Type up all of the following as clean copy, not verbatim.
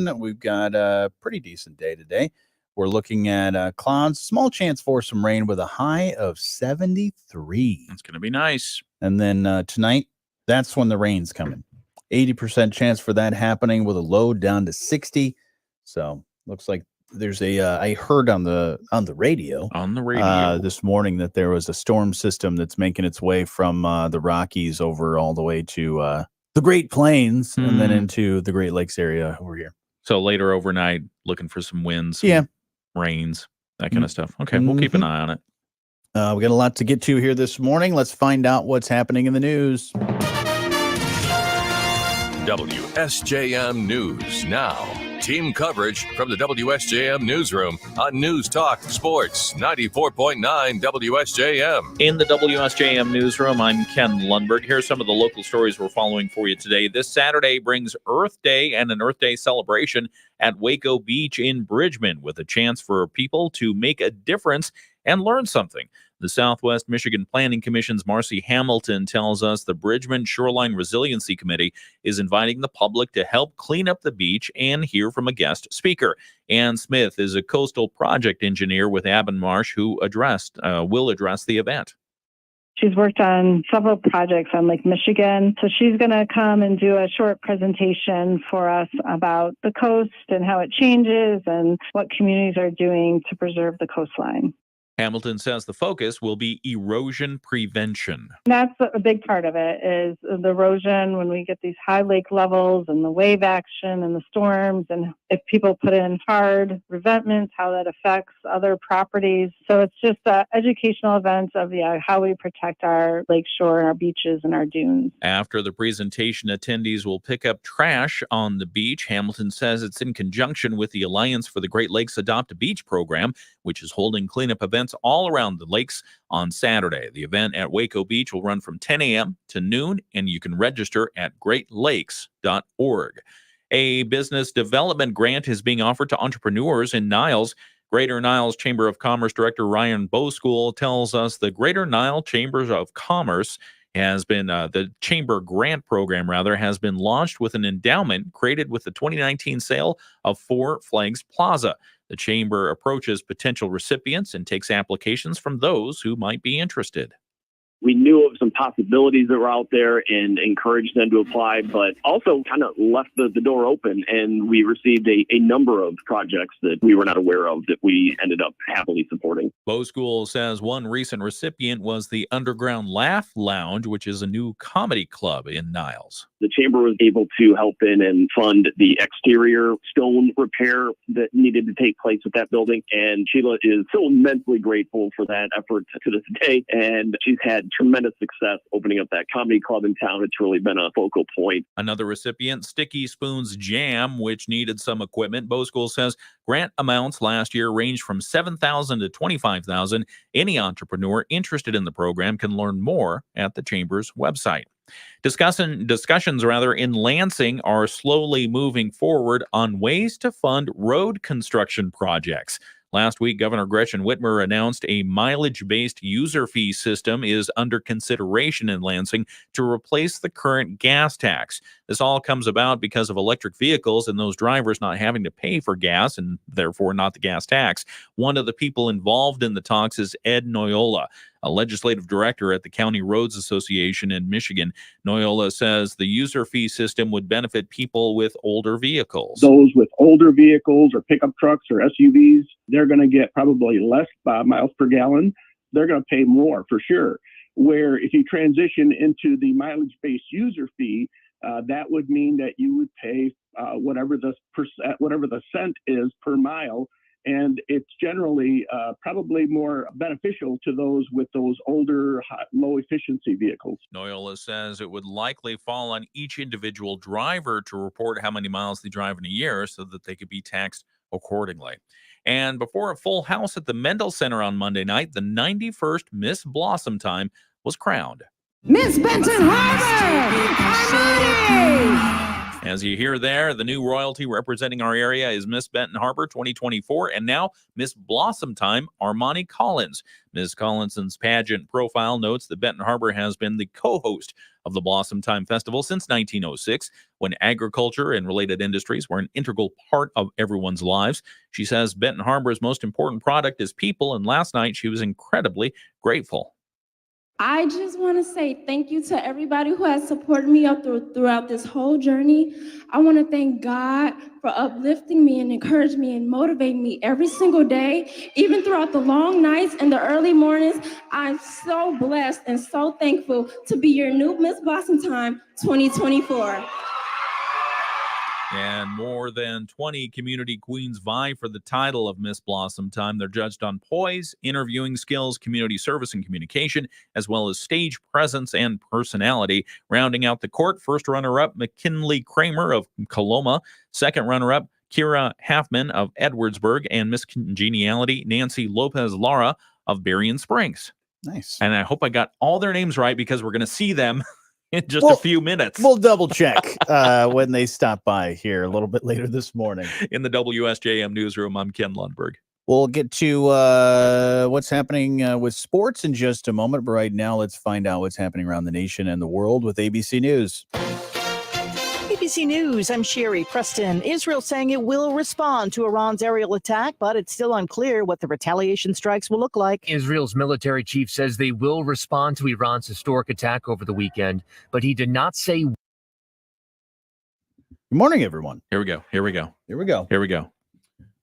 on. We've got a pretty decent day today. We're looking at clouds, small chance for some rain with a high of 73. That's going to be nice. And then tonight, that's when the rain's coming. 80% chance for that happening with a low down to 60. So looks like there's I heard on the radio this morning that there was a storm system that's making its way from the Rockies over all the way to the Great Plains and then into the Great Lakes area over here. So later overnight, looking for some winds, rains, that kind of stuff. Okay, we'll keep an eye on it. We got a lot to get to here this morning. Let's find out what's happening in the news. WSJM News Now. Team coverage from the WSJM Newsroom on News Talk Sports 94.9 WSJM. In the WSJM Newsroom, I'm Ken Lundberg. Here's some of the local stories we're following for you today. This Saturday brings Earth Day and an Earth Day celebration at Waco Beach in Bridgman with a chance for people to make a difference and learn something. The Southwest Michigan Planning Commission's Marcy Hamilton tells us the Bridgman Shoreline Resiliency Committee is inviting the public to help clean up the beach and hear from a guest speaker. Ann Smith is a coastal project engineer with Avon Marsh who will address the event. She's worked on several projects on Lake Michigan, so she's going to come and do a short presentation for us about the coast and how it changes and what communities are doing to preserve the coastline. Hamilton says the focus will be erosion prevention. That's a big part of it, is the erosion when we get these high lake levels and the wave action and the storms, and if people put in hard revetments, how that affects other properties. So it's just educational events of how we protect our lake shore and our beaches and our dunes. After the presentation, attendees will pick up trash on the beach. Hamilton says it's in conjunction with the Alliance for the Great Lakes Adopt a Beach program, which is holding cleanup events all around the lakes on Saturday. The event at Waco Beach will run from 10 a.m. to noon, and you can register at greatlakes.org. A business development grant is being offered to entrepreneurs in Niles. Greater Niles Chamber of Commerce Director Ryan Boschool tells us the Greater Nile Chambers of Commerce has been, the Chamber Grant Program, has been launched with an endowment created with the 2019 sale of Four Flags Plaza. The Chamber approaches potential recipients and takes applications from those who might be interested. We knew of some possibilities that were out there and encouraged them to apply, but also kind of left the door open. And we received a number of projects that we were not aware of that we ended up happily supporting. Boschool says one recent recipient was the Underground Laugh Lounge, which is a new comedy club in Niles. The Chamber was able to help in and fund the exterior stone repair that needed to take place at that building. And Sheila is so immensely grateful for that effort to this day. And she's had tremendous success opening up that comedy club in town. It's really been a focal point. Another recipient, Sticky Spoons Jam, which needed some equipment. Boschool says grant amounts last year ranged from $7,000 to $25,000. Any entrepreneur interested in the program can learn more at the Chamber's website. Discussions in Lansing are slowly moving forward on ways to fund road construction projects. Last week, Governor Gretchen Whitmer announced a mileage-based user fee system is under consideration in Lansing to replace the current gas tax. This all comes about because of electric vehicles and those drivers not having to pay for gas and therefore not the gas tax. One of the people involved in the talks is Ed Noyola, a legislative director at the County Roads Association in Michigan. Noyola says the user fee system would benefit people with older vehicles. Those with older vehicles or pickup trucks or SUVs, they're going to get probably less miles per gallon. They're going to pay more for sure. Where if you transition into the mileage-based user fee, that would mean that you would pay whatever the cent is per mile. And it's generally probably more beneficial to those with those older, low-efficiency vehicles. Noyola says it would likely fall on each individual driver to report how many miles they drive in a year so that they could be taxed accordingly. And before a full house at the Mendel Center on Monday night, the 91st Miss Blossomtime was crowned. Miss Benton Harbor! As you hear there, the new royalty representing our area is Miss Benton Harbor 2024, and now Miss Blossomtime Armani Collins. Ms. Collinson's pageant profile notes that Benton Harbor has been the co-host of the Blossomtime Festival since 1906, when agriculture and related industries were an integral part of everyone's lives. She says Benton Harbor's most important product is people, and last night she was incredibly grateful. I just want to say thank you to everybody who has supported me throughout this whole journey. I want to thank God for uplifting me and encouraging me and motivating me every single day, even throughout the long nights and the early mornings. I'm so blessed and so thankful to be your new Miss Blossomtime 2024. And more than 20 community queens vie for the title of Miss Blossomtime. They're judged on poise, interviewing skills, community service and communication, as well as stage presence and personality. Rounding out the court, first runner-up McKinley Kramer of Coloma, second runner-up Kira Halfman of Edwardsburg, and Miss Congeniality Nancy Lopez Lara of Berrien Springs. Nice. And I hope I got all their names right, because we're going to see them in just a few minutes. We'll double check when they stop by here a little bit later this morning. In the WSJM newsroom, I'm Ken Lundberg. We'll get to what's happening with sports in just a moment, but right now let's find out what's happening around the nation and the world with ABC News. ABC News, I'm Sherry Preston. Israel saying it will respond to Iran's aerial attack, but it's still unclear what the retaliation strikes will look like. Israel's military chief says they will respond to Iran's historic attack over the weekend, but he did not say. Good morning, everyone. Here we go.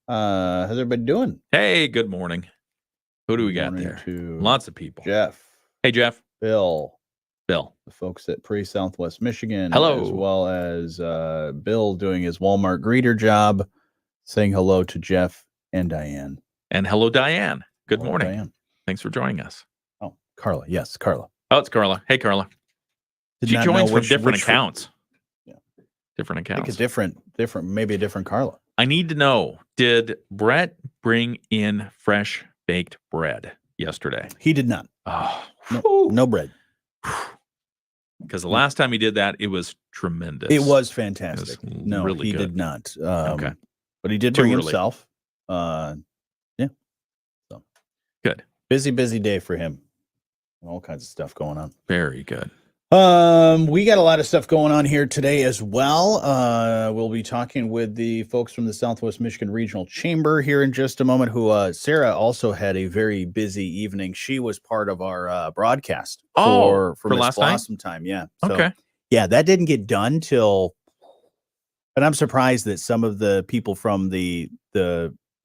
How's everybody doing? Hey, good morning. Who do we got there? Lots of people. Jeff. Hey, Jeff. Bill. The folks at Southwest Michigan. Hello. As well as Bill doing his Walmart greeter job, saying hello to Jeff and Diane. And hello, Diane. Good Hello, morning. Diane. Thanks for joining us. Oh, Carla. Yes, Carla. Oh, it's Carla. Hey, Carla. Did She not joins know from different accounts. Yeah. Different I accounts. think maybe a different Carla. I need to know, did Brett bring in fresh baked bread yesterday? He did not. Oh, No bread. Because the last time he did that, it was tremendous. It was fantastic. It was No, really he good. did not. Okay. But he did Too bring early. himself. Yeah. So Good. Busy day for him. All kinds of stuff going on. Very good. We got a lot of stuff going on here today as well. We'll be talking with the folks from the Southwest Michigan Regional Chamber here in just a moment, who Sarah also had a very busy evening. She was part of our broadcast for for Miss last night? Blossomtime. Yeah. So, Okay. yeah, that didn't get done till, and I'm surprised that some of the people from the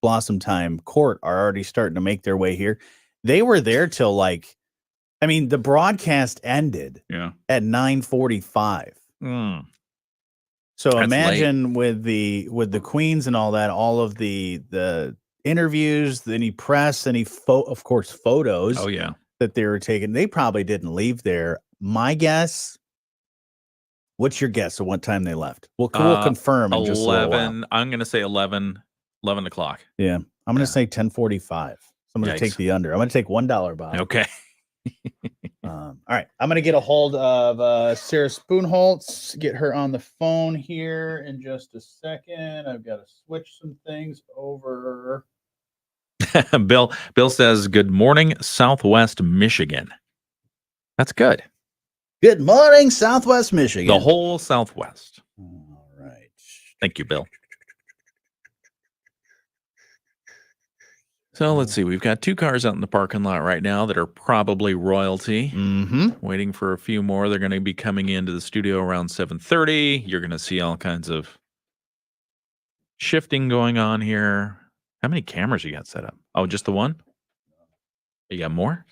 Blossomtime court are already starting to make their way here. They were there till the broadcast ended at 9:45. So That's imagine with the queens and all that, all of the interviews, any press, any of course photos. Oh yeah. That they were taking. They probably didn't leave there. My guess. What's your guess of what time they left? We'll confirm in just a little while. 11. I'm going to say 11 o'clock. Yeah, I'm going to say 10:45. So I'm going to take the under. I'm going to take $1, Bob. Okay. All right. I'm going to get a hold of Sarah Spoonholtz, get her on the phone here in just a second. I've got to switch some things over. Bill says, good morning, Southwest Michigan. That's good. Good morning, Southwest Michigan. The whole Southwest. All right. Thank you, Bill. So let's see. We've got 2 cars out in the parking lot right now that are probably royalty. Waiting for a few more. They're going to be coming into the studio around 7:30. You're going to see all kinds of shifting going on here. How many cameras you got set up? Oh, just the one? You got more?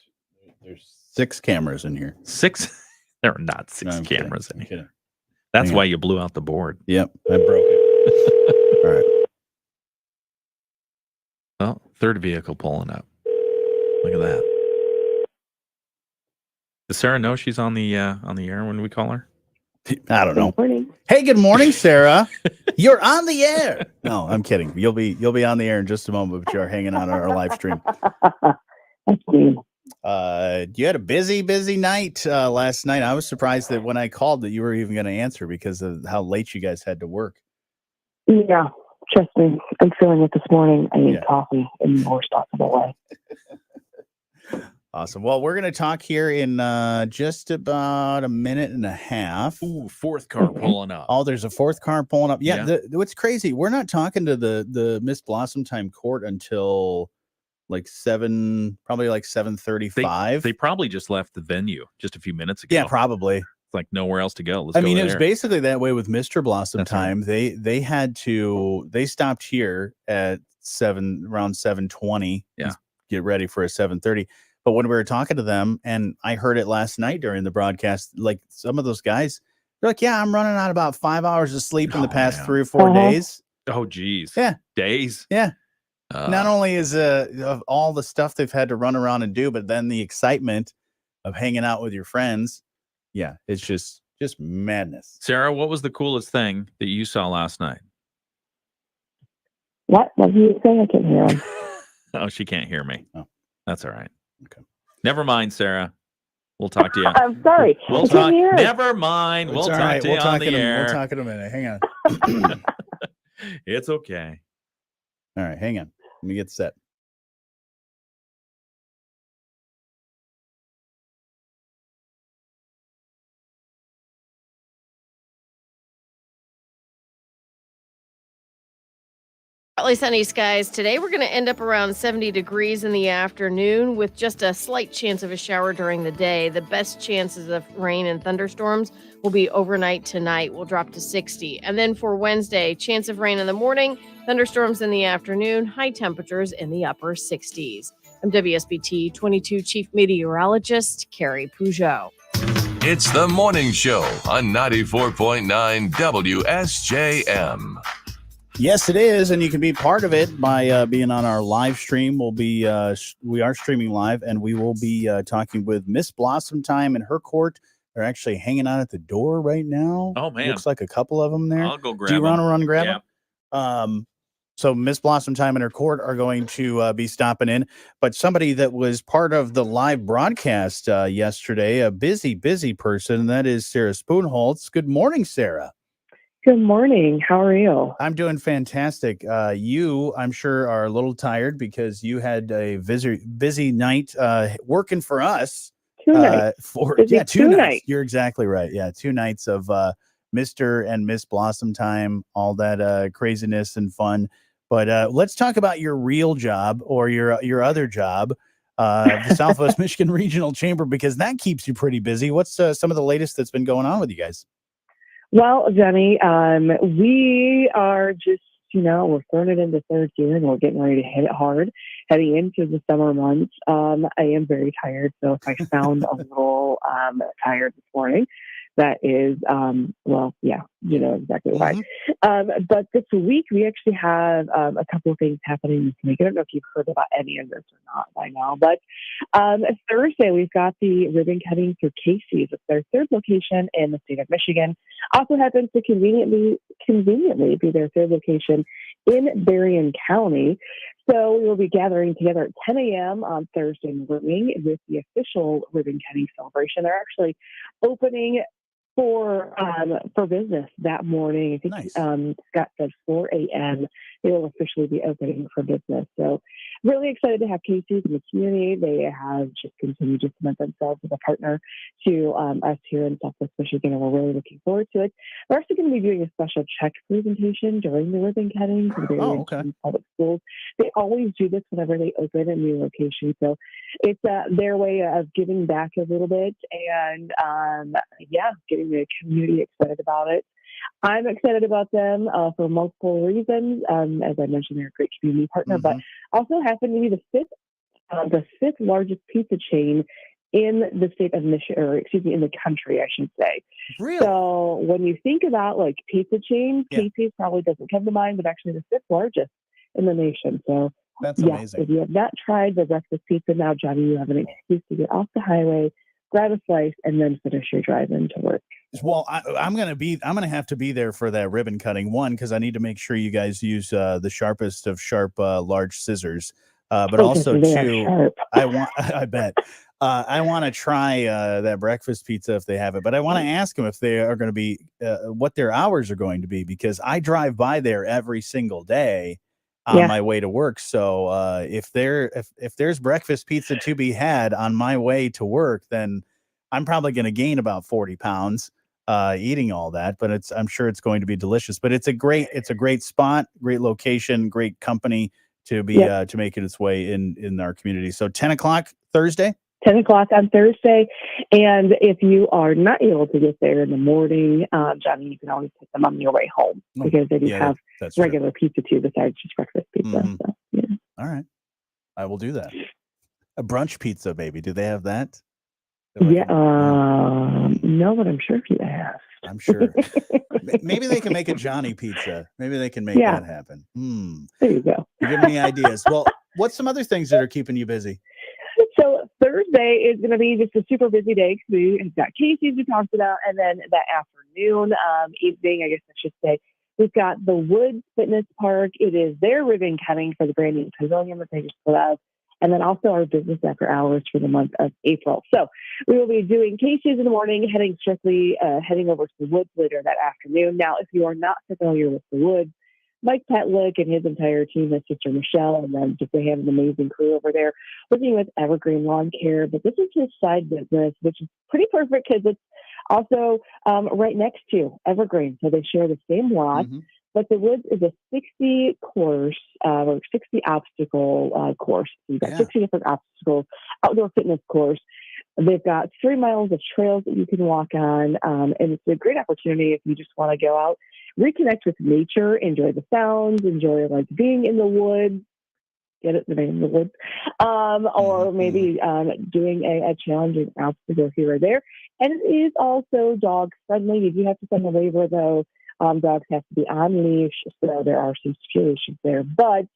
There's 6 cameras in here. 6? There are not 6 I'm cameras kidding. in here. Kidding. That's Hang why on. you blew out the board. Yep, I broke it. All right. Well, third vehicle pulling up. Look at that. Does Sarah know she's on the air when we call her? I don't know. Good morning. Hey, good morning, Sarah. You're on the air. No, I'm kidding. You'll be on the air in just a moment, but you're hanging on our live stream. That's me. You had a busy night last night. I was surprised that when I called that you were even going to answer because of how late you guys had to work. Yeah, trust me. I'm feeling it this morning. I need coffee in the worst possible way. Awesome. Well, we're going to talk here in just about a minute and a half. Ooh, fourth car pulling up. Oh, there's a fourth car pulling up. Yeah. Yeah. What's crazy, we're not talking to the Miss Blossomtime court until like 7:35. They probably just left the venue just a few minutes ago. Yeah, probably. It's like nowhere else to go. I mean, it was basically that way with Mr. Blossomtime. Right. They stopped here at around 7:20. Yeah. Get ready for a 7:30. But when we were talking to them, and I heard it last night during the broadcast, like some of those guys, they're like, yeah, I'm running out about 5 hours of sleep in the past 3 or 4 days. Oh, geez. Yeah. Days. Yeah. Not only is of all the stuff they've had to run around and do, but then the excitement of hanging out with your friends. Yeah, it's just madness. Sarah, what was the coolest thing that you saw last night? What did you say? I can't hear him. Oh, she can't hear me. Oh. That's all right. Okay. Never mind, Sarah. We'll talk to you. I'm sorry. We'll talk. Never mind. We'll talk right. to you on the air. We'll talk in a minute. Hang on. It's okay. All right, hang on. Let me get set. Partly sunny skies today. We're going to end up around 70 degrees in the afternoon with just a slight chance of a shower during the day. The best chances of rain and thunderstorms will be overnight tonight. We'll drop to 60. And then for Wednesday, chance of rain in the morning, thunderstorms in the afternoon, high temperatures in the upper 60s. I'm WSBT 22 Chief Meteorologist Carrie Peugeot. It's the morning show on 94.9 WSJM. Yes, it is, and you can be part of it by being on our live stream. We are streaming live, and we will be talking with Miss Blossomtime and her court. They're actually hanging out at the door right now. Oh, man. Looks like a couple of them there. I'll go grab Do you them. want to run and grab Yeah. them? So Miss Blossomtime and her court are going to be stopping in. But somebody that was part of the live broadcast yesterday, a busy person, that is Sarah Spoonholtz. Good morning, Sarah. Good morning. How are you? I'm doing fantastic. You, I'm sure, are a little tired because you had a busy night working for us. 2 nights. Two nights. You're exactly right. Yeah, 2 nights of Mr. and Miss Blossomtime, all that craziness and fun. But let's talk about your real job or your other job, the Southwest Michigan Regional Chamber, because that keeps you pretty busy. What's some of the latest that's been going on with you guys? Well, Jenny, we are just, we're throwing it into third gear and we're getting ready to hit it hard, heading into the summer months. I am very tired, so if I sound a little tired this morning, that is, you know exactly why. But this week, we actually have a couple of things happening this week. I don't know if you've heard about any of this or not by now, but Thursday, we've got the ribbon cutting for Casey's. It's their third location in the state of Michigan. Also happens to conveniently be their third location in Berrien County. So we will be gathering together at 10 a.m. on Thursday morning with the official ribbon cutting celebration. They're actually opening for business that morning. I think Nice. Scott said 4 a.m. They will officially be opening for business. So really excited to have Casey's in the community. They have just continued to cement themselves as a partner to us here in Southwest Michigan, and we're really looking forward to it. We're actually going to be doing a special check presentation during the ribbon cutting for the public schools. They always do this whenever they open a new location. So it's their way of giving back a little bit and, getting the community excited about it. I'm excited about them for multiple reasons. As I mentioned, they're a great community partner, but also happen to be the fifth largest pizza chain in the state of Michigan, or in the country, I should say. Really? So when you think about like pizza chains, Casey's probably doesn't come to mind, but actually the fifth largest in the nation. So that's amazing. If you have not tried the breakfast pizza now, Johnny, you have an excuse to get off the highway, grab a slice, and then finish your drive into work. Well, I'm gonna have to be there for that ribbon cutting one because I need to make sure you guys use the sharpest of sharp large scissors. But also they are too, sharp. I bet. I want to try that breakfast pizza if they have it, but I want to ask them if they are going to be what their hours are going to be, because I drive by there every single day on my way to work. So if there's breakfast pizza to be had on my way to work, then I'm probably going to gain about 40 pounds eating all that. But I'm sure it's going to be delicious. But it's a great spot, great location, great company to be to make it its way in our community. So 10 o'clock Thursday. 10 o'clock on Thursday. And if you are not able to get there in the morning, Johnny, you can always pick them on your way home, because they do have that's regular pizza too, besides just breakfast pizza. Mhm. So, yeah. All right. I will do that. A brunch pizza, baby. Do they have that? No, but I'm sure he asked. I'm sure. Maybe they can make a Johnny pizza. Maybe they can make that happen. There you go. You give me any ideas? Well, what's some other things that are keeping you busy? So Thursday is going to be just a super busy day, because we've got Casey's we talked about, and then that afternoon, evening, I guess I should say, we've got the Woods Fitness Park. It is their ribbon cutting for the brand new pavilion that they just put out, and then also our business after hours for the month of April. So we will be doing Casey's in the morning, heading over to the Woods later that afternoon. Now, if you are not familiar with the Woods, Mike Petlick and his entire team, his sister Michelle, and then they have an amazing crew over there working with Evergreen Lawn Care. But this is his side business, which is pretty perfect because it's also right next to Evergreen. So they share the same lot. But the Woods is a 60 course or 60 obstacle course. So you've got 60 different obstacles, outdoor fitness course. They've got 3 miles of trails that you can walk on. And it's a great opportunity if you just want to go out, reconnect with nature, enjoy the sounds, enjoy like being in the woods. Get it, the name of the woods. Or maybe doing a challenging obstacle here or there. And it is also dog friendly. You do have to send a waiver though. Dogs have to be on leash, so there are some stipulations there. But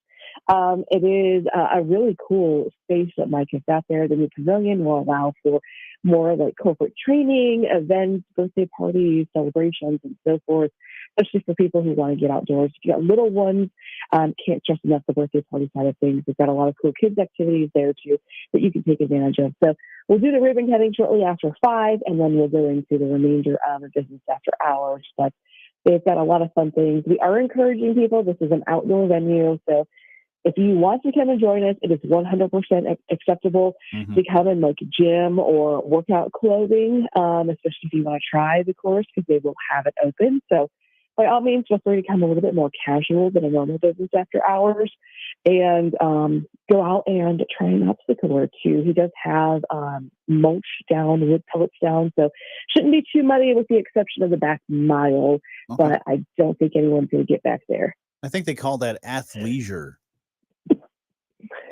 it is a really cool space that Mike has got there. The new pavilion will allow for more like corporate training, events, birthday parties, celebrations, and so forth, especially for people who want to get outdoors. If you got little ones, can't stress enough the birthday party side of things. We've got a lot of cool kids activities there too that you can take advantage of. So we'll do the ribbon cutting shortly after 5, and then we'll go into the remainder of the business after hours. But they've got a lot of fun things. We are encouraging people. This is an outdoor venue, so if you want to come and join us, it is 100% acceptable to come in like gym or workout clothing, especially if you want to try the course, because they will have it open. So by all means, feel free to come a little bit more casual than a normal business after hours, and go out and try an obstacle or two. He does have mulch down, wood pellets down, so shouldn't be too muddy with the exception of the back mile, but I don't think anyone's going to get back there. I think they call that athleisure.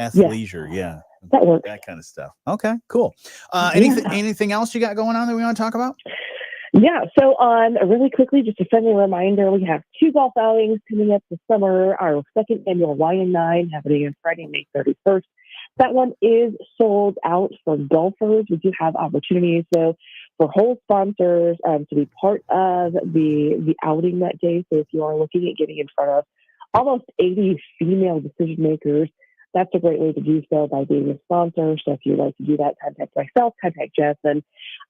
Athleisure, yeah. That works. That kind of stuff. Okay, cool. Anything else you got going on that we want to talk about? Yeah, so really quickly, just a friendly reminder, we have 2 golf outings coming up this summer. Our second annual Y&9 happening on Friday, May 31st. That one is sold out for golfers. We do have opportunities, though, for whole sponsors to be part of the outing that day. So if you are looking at getting in front of almost 80 female decision makers, that's a great way to do so by being a sponsor. So if you'd like to do that, contact myself, contact Jeff. And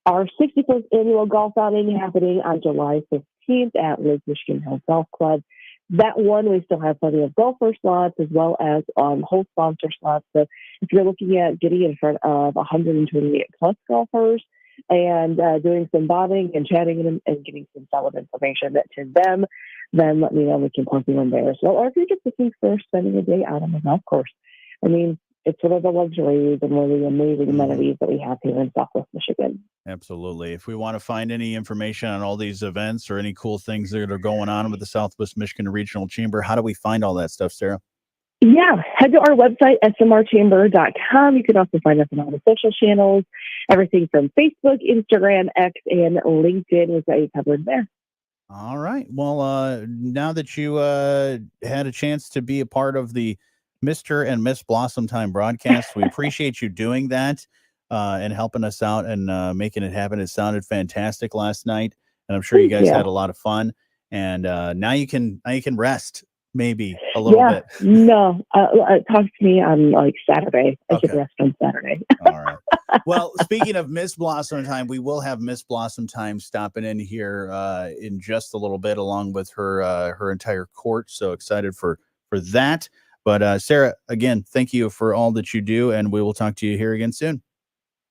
our 61st annual golf outing happening on July 15th at Lake Michigan Hill Golf Club. That one, we still have plenty of golfer slots as well as whole sponsor slots. So if you're looking at getting in front of 128 plus golfers and doing some bobbing and chatting and getting some solid information to them, then let me know. We can plug you in there as well. Or if you're just looking for spending a day out on the golf course, I mean, it's one of the luxuries and one of the amazing amenities that we have here in Southwest Michigan. Absolutely. If we want to find any information on all these events or any cool things that are going on with the Southwest Michigan Regional Chamber, how do we find all that stuff, Sarah? Yeah, head to our website, smrchamber.com. You can also find us on all the social channels, everything from Facebook, Instagram, X, and LinkedIn. We've got you covered there. All right. Well, now that you had a chance to be a part of the Mr. and Miss Blossomtime broadcast, we appreciate you doing that and helping us out and making it happen. It sounded fantastic last night, and I'm sure you guys had a lot of fun. And now you can rest maybe a little bit. No, talk to me on like Saturday. I Okay. get rest on Saturday. All right. Well, speaking of Miss Blossomtime, we will have Miss Blossomtime stopping in here in just a little bit, along with her entire court. So excited for that. But Sarah, again, thank you for all that you do, and we will talk to you here again soon.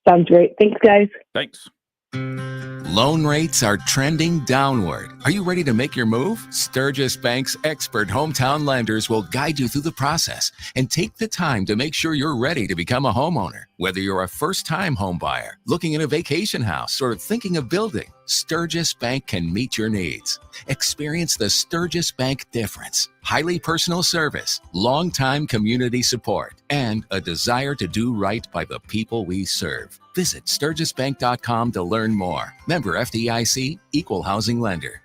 Sounds great. Thanks, guys. Thanks. Loan rates are trending downward. Are you ready to make your move? Sturgis Bank's expert hometown lenders will guide you through the process and take the time to make sure you're ready to become a homeowner. Whether you're a first-time home buyer, looking at a vacation house, or thinking of building, Sturgis Bank can meet your needs. Experience the Sturgis Bank difference. Highly personal service, long-time community support, and a desire to do right by the people we serve. Visit SturgisBank.com to learn more. Member FDIC, Equal Housing Lender.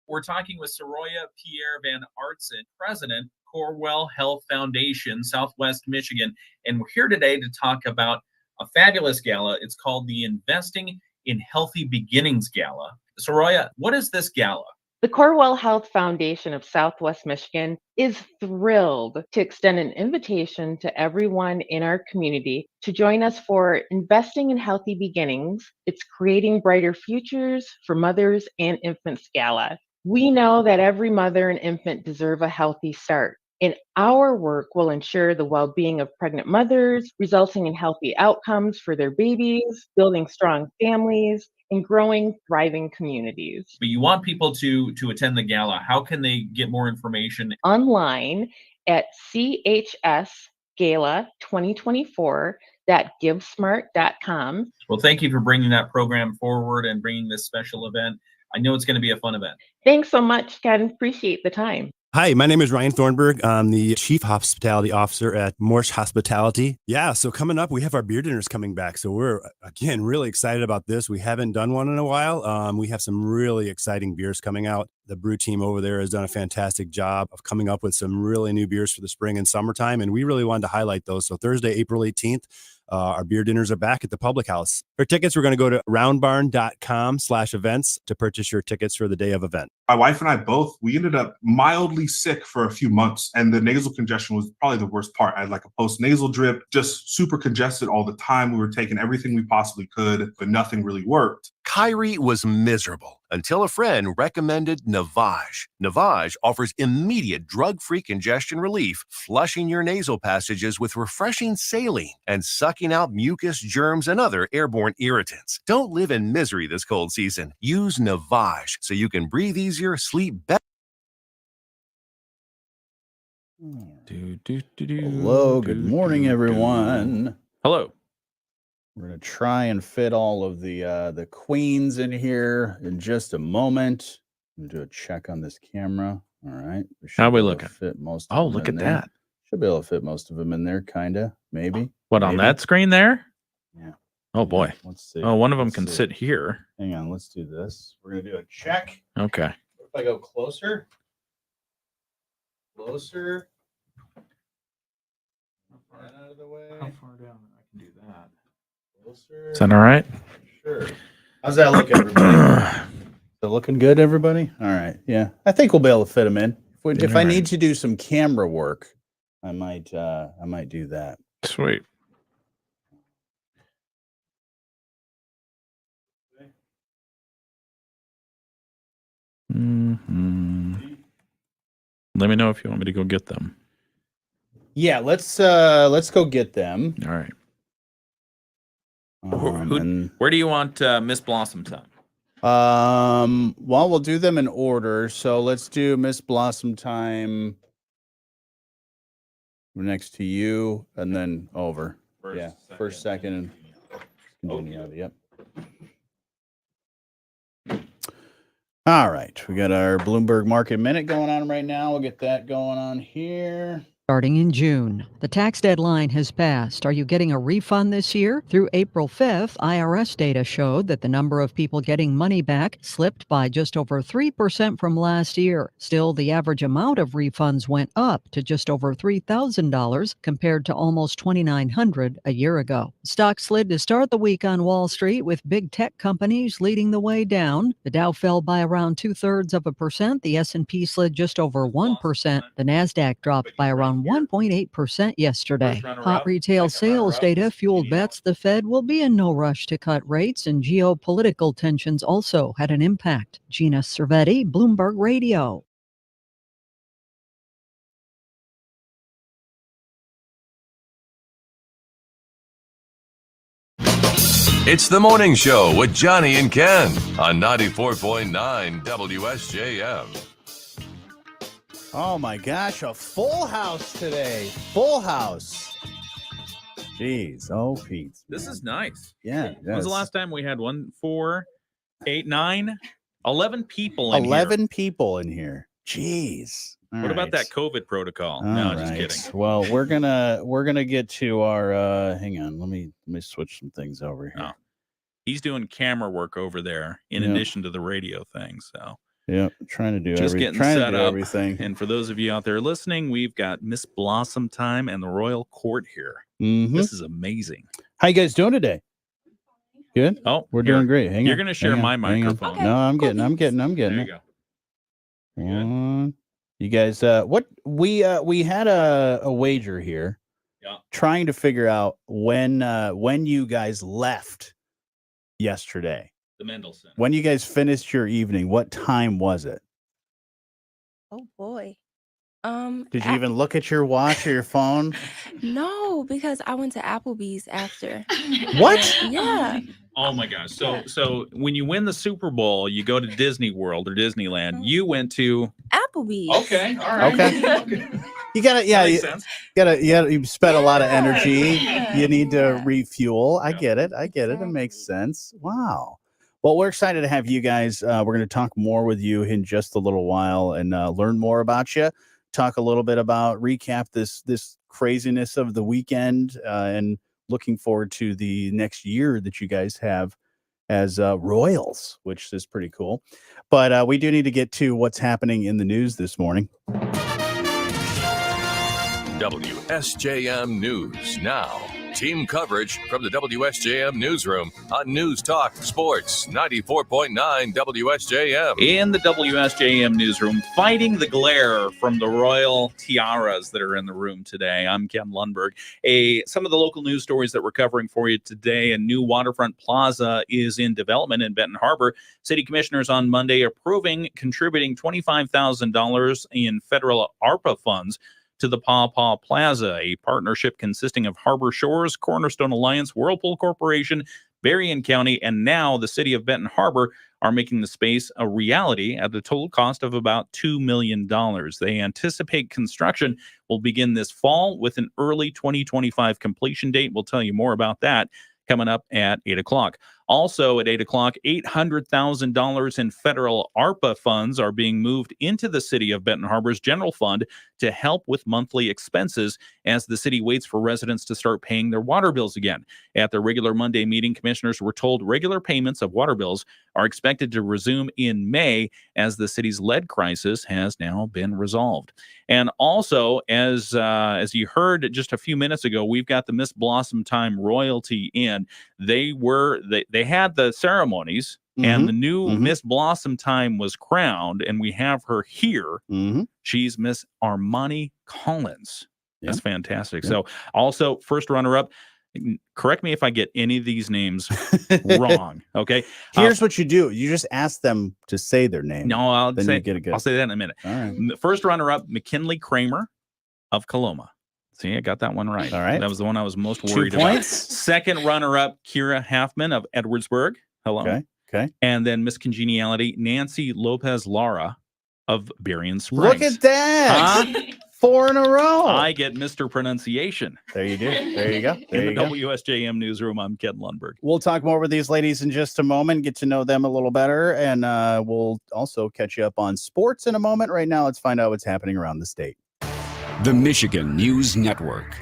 We're talking with Soroya Pierre Van Artsen, President, Corewell Health Foundation, Southwest Michigan. And we're here today to talk about a fabulous gala. It's called the Investing in Healthy Beginnings Gala. Soroya, what is this gala? The Corewell Health Foundation of Southwest Michigan is thrilled to extend an invitation to everyone in our community to join us for Investing in Healthy Beginnings. It's Creating Brighter Futures for Mothers and Infants Gala. We know that every mother and infant deserve a healthy start, and our work will ensure the well-being of pregnant mothers, resulting in healthy outcomes for their babies, building strong families, and growing, thriving communities. But you want people to attend the gala. How can they get more information? Online at chsgala2024.givesmart.com. Well, thank you for bringing that program forward and bringing this special event. I know it's going to be a fun event. Thanks so much, Ken. Appreciate the time. Hi, my name is Ryan Thornburg. I'm the Chief Hospitality Officer at Morse Hospitality. Yeah, so coming up, we have our beer dinners coming back. So we're, again, really excited about this. We haven't done one in a while. We have some really exciting beers coming out. The brew team over there has done a fantastic job of coming up with some really new beers for the spring and summertime, and we really wanted to highlight those. So Thursday, April 18th, our beer dinners are back at the Public House. For tickets, we're going to go to roundbarn.com/events to purchase your tickets for the day of event. My wife and I both, we ended up mildly sick for a few months, and the nasal congestion was probably the worst part. I had like a post-nasal drip, just super congested all the time. We were taking everything we possibly could, but nothing really worked. Kyrie was miserable until a friend recommended Navage. Navage offers immediate drug-free congestion relief, flushing your nasal passages with refreshing saline and sucking out mucus, germs, and other airborne irritants. Don't live in misery this cold season. Use Navage so you can breathe easier, sleep better. Hello, good morning, everyone. Hello. We're going to try and fit all of the queens in here in just a moment. I'm going to do a check on this camera. All right. How we looking? Fit most Oh, of them look in at there. that. Should be able to fit most of them in there, kind of, maybe. What, on Maybe. that screen there? Yeah. Oh, boy. Let's see. Oh, one of them Let's can see. sit here. Hang on. Let's do this. We're going to do a check. Okay. If I go closer. Closer. Out of the way. How far down I can do that? Closer. Is that all right? Sure. How's that look, everybody? Is it looking good, everybody? All right. Yeah. I think we'll be able to fit them in. If I need to do some camera work, I might do that. Sweet. Let me know if you want me to go get them. Yeah, let's go get them. All right. Where do you want Miss Blossomtime? Well, we'll do them in order. So let's do Miss Blossomtime next to you, and then over. First, second, and continue. Yep. All right, we got our Bloomberg Market Minute going on right now. We'll get that going on here. Starting in June, the tax deadline has passed. Are you getting a refund this year? Through April 5th, IRS data showed that the number of people getting money back slipped by just over 3% from last year. Still, the average amount of refunds went up to just over $3,000 compared to almost $2,900 a year ago. Stocks slid to start the week on Wall Street, with big tech companies leading the way down. The Dow fell by around 0.2%. The S&P slid just over 1%. The Nasdaq dropped by around 1.8% yesterday. Hot retail sales data fueled bets the Fed will be in no rush to cut rates, and geopolitical tensions also had an impact. Gina Cervetti, Bloomberg Radio. It's the morning show with Jonny and Ken on 94.9 WSJM. Oh my gosh, a full house today. Full house. Jeez. Oh, Pete. This is nice. Yeah. When was the last time we had 1, 4, 8, 9, 11 people in 11 here? people in here. Jeez. All what about right. that COVID protocol? All No, right. just kidding. Well, we're gonna get to our hang on, let me switch some things over here. Oh. He's doing camera work over there in addition to the radio thing. So yeah, trying to do getting set up. everything. And for those of you out there listening, we've got Miss Blossomtime and the Royal Court here. Mm-hmm. This is amazing. How you guys doing today? Good. Oh, we're doing great. Hang on. You're going to share my microphone. Okay. No, I'm getting There you it. go. One. You guys, what we had a wager here, trying to figure out when you guys left yesterday. The Mendelssohn. When you guys finished your evening, what time was it? Oh boy. Did you even look at your watch or your phone? No, because I went to Applebee's after. What? Yeah. Oh my gosh. So when you win the Super Bowl, you go to Disney World or Disneyland. You went to Applebee's. Okay. All right. Okay. You gotta, you spent a lot of energy. You need to refuel. I get it. It makes sense. Wow. Well, we're excited to have you guys. We're going to talk more with you in just a little while and learn more about you. Talk a little bit about, recap this craziness of the weekend, and looking forward to the next year that you guys have as Royals, which is pretty cool. But we do need to get to what's happening in the news this morning. WSJM News now. Team coverage from the WSJM newsroom on News Talk Sports 94.9 WSJM. In the WSJM newsroom, fighting the glare from the royal tiaras that are in the room today. I'm Ken Lundberg. Some of the local news stories that we're covering for you today: a new waterfront plaza is in development in Benton Harbor. City commissioners on Monday approving contributing $25,000 in federal ARPA funds to the Paw Paw Plaza, a partnership consisting of Harbor Shores, Cornerstone Alliance, Whirlpool Corporation, Berrien County, and now the city of Benton Harbor are making the space a reality at a total cost of about $2 million. They anticipate construction will begin this fall with an early 2025 completion date. We'll tell you more about that coming up at 8 o'clock. Also at 8 o'clock, $800,000 in federal ARPA funds are being moved into the city of Benton Harbor's general fund to help with monthly expenses as the city waits for residents to start paying their water bills again. At the regular Monday meeting, commissioners were told regular payments of water bills are expected to resume in May as the city's lead crisis has now been resolved. And also, as you heard just a few minutes ago, we've got the Miss Blossomtime royalty in. They had the ceremonies, and the new Miss Blossomtime was crowned, and we have her here. She's Miss Armani Collins. That's fantastic. So also first runner-up. Correct me if I get any of these names wrong. Okay. Here's what you do. You just ask them to say their name. No, I'll say that in a minute. All right. First runner-up, McKinley Kramer of Coloma. See, I got that one right. All right. That was the one I was most worried 2 points. about. Second runner-up, Kira Halfman of Edwardsburg. Hello. Okay. And then Miss Congeniality, Nancy Lopez Lara of Berrien Springs. Look at that. 4 in a row. I get Mr. Pronunciation. There you do. There you go. In the WSJM newsroom, I'm Ken Lundberg. We'll talk more with these ladies in just a moment, get to know them a little better, and we'll also catch you up on sports in a moment. Right now, let's find out what's happening around the state. The Michigan News Network.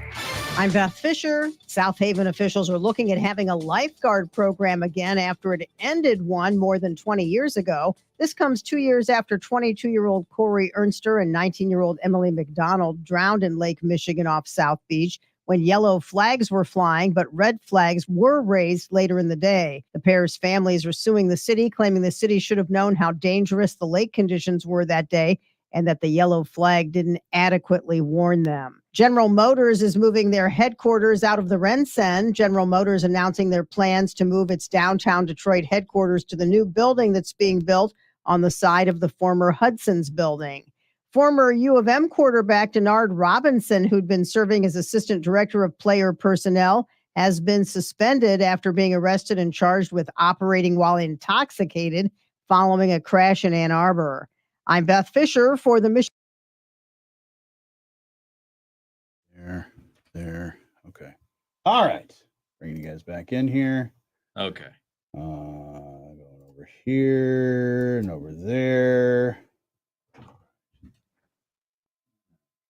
I'm Beth Fisher. South Haven officials are looking at having a lifeguard program again after it ended one more than 20 years ago. This comes 2 years after 22-year-old Corey Ernster and 19-year-old Emily McDonald drowned in Lake Michigan off South Beach when yellow flags were flying, but red flags were raised later in the day. The pair's families are suing the city, claiming the city should have known how dangerous the lake conditions were that day and that the yellow flag didn't adequately warn them. General Motors is moving their headquarters out of the RenCen. General Motors announcing their plans to move its downtown Detroit headquarters to the new building that's being built on the side of the former Hudson's building. Former U of M quarterback Denard Robinson, who'd been serving as assistant director of player personnel, has been suspended after being arrested and charged with operating while intoxicated following a crash in Ann Arbor. I'm Beth Fisher for the Michigan. There. Okay. All right. Bringing you guys back in here. Okay. Going over here and over there.